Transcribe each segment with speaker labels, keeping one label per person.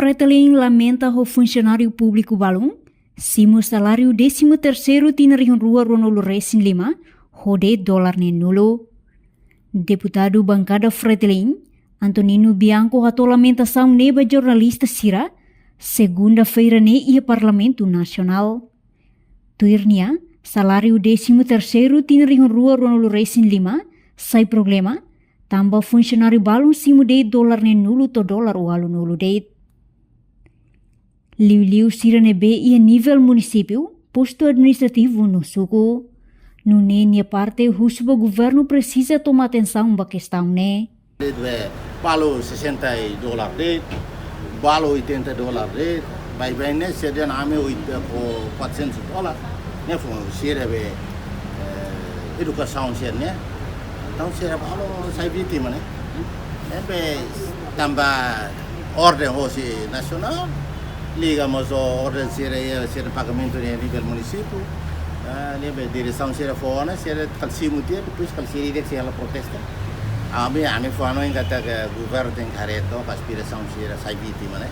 Speaker 1: Fretilin lamenta o funcionário público balum, simo salário 13º tinarion rua ronolo resin 5, rode dólar ne nulo. Deputado bancada Fretilin, Antonino Bianco ratou lamentação neba jornalista Sira, segunda-feira ne ia Parlamento Nacional. Tuirnia, salário 13º tinarion rua ronolo resin 5, sai problema, tambah funcionário balum simo de dólar ne nulo to dólar o alu nulo de. Liu Sira ne be ia nível município, posto administrativo no suco. No nenia parte, o governo precisa tomar atenção para a questão, né?
Speaker 2: Balo 60 dólares de, balo 80 dólares de, vai bem né, se der nome 400 dólares, né? Se der educação se né, então se der balo sai vítima né, é também ordem hoje nacional, ligamos a ordem se der pagamento a nível município. Lebe direção se fora, se kalsi mutia, depois kalsi direk se ela protesta. Ami fano yang kata governo tem careto, aspiração se sai vítima, né?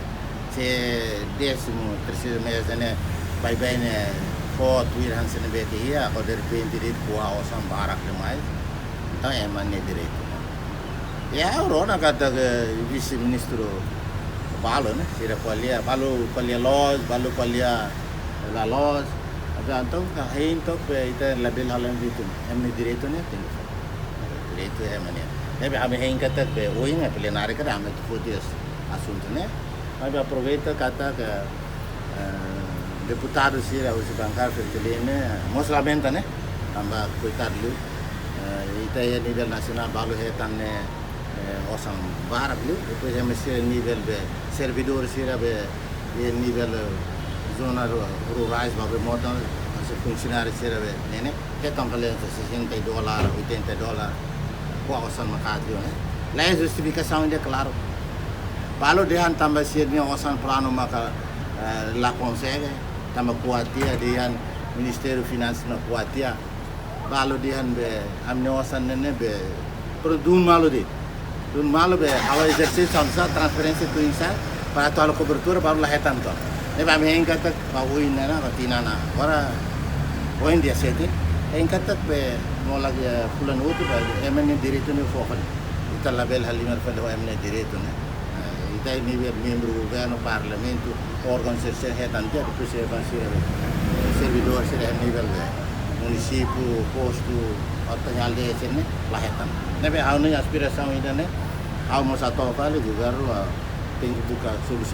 Speaker 2: Se 13º mês né, vai bem né, foto ir hansen beti ya, kalau dari pendidik kuah osam barak demais, então é mané direito. Ya orang kata vice ministro Balo, né? Se palia laws, Balo palia la laws. Então, então, kita label halam itu, emne direito né, direito é maneira. Tapi kami kata que hoje né, plenário que kami tu fotos assunto né. Kami aproveita kata que deputado sih harus bangkar Fretilin né, most lamenta né, tambah coitado ita ya nível nacional balu hetan né, osam barak lu, depois é mesti nível be servidor sih nível zona rurais, babe motor, funcionário serve, né? Que estão valendo 60 dólares, 80 dólares, qual osan makadrio, né? Lá a justificação é claro. Balo dehan tambah sirnya osan plano maka lá consegue, tambah kuatia dehan Ministério Finanças na kuatia, balo dehan be amne osan nene be, pero dun malo be, awal exercício samsa transferência tu insa, para tu alo cobertura baru lahetan tu. Neba kami kata pauin na katina na, para poin dia sete, kata be mau lagi bulan itu ba, emang direito ni fokan, kita label halimar pada emang direito ni, kita ini membro governo parlamento, órgão servidor hetan dia, depois servidor nível município, posto, atau nyalde sini lahetan. Neba awalnya aspirasi ini ne, awal masa tahu kali governo tinggi buka solusi.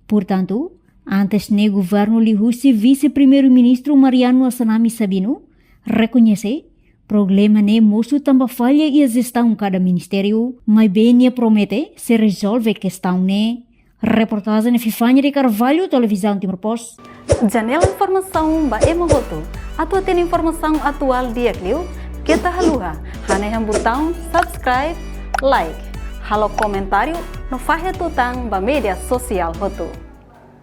Speaker 1: Portanto, antes do governo Lihusi, vice-primeiro-ministro Mariano Assanami Sabino reconhece problema ne moço também falha e a gestão cada ministério, mas bem promete se resolve a questão ne. Reportagem de Fifanya de Carvalho, Televisão Timor Post.
Speaker 3: Janela informação ba emogoto. Atau tem informação atual dia kliu, kita haluha, haneham botão subscribe, like. Halo komentário no Fahia Tutang ba media sosial hotu.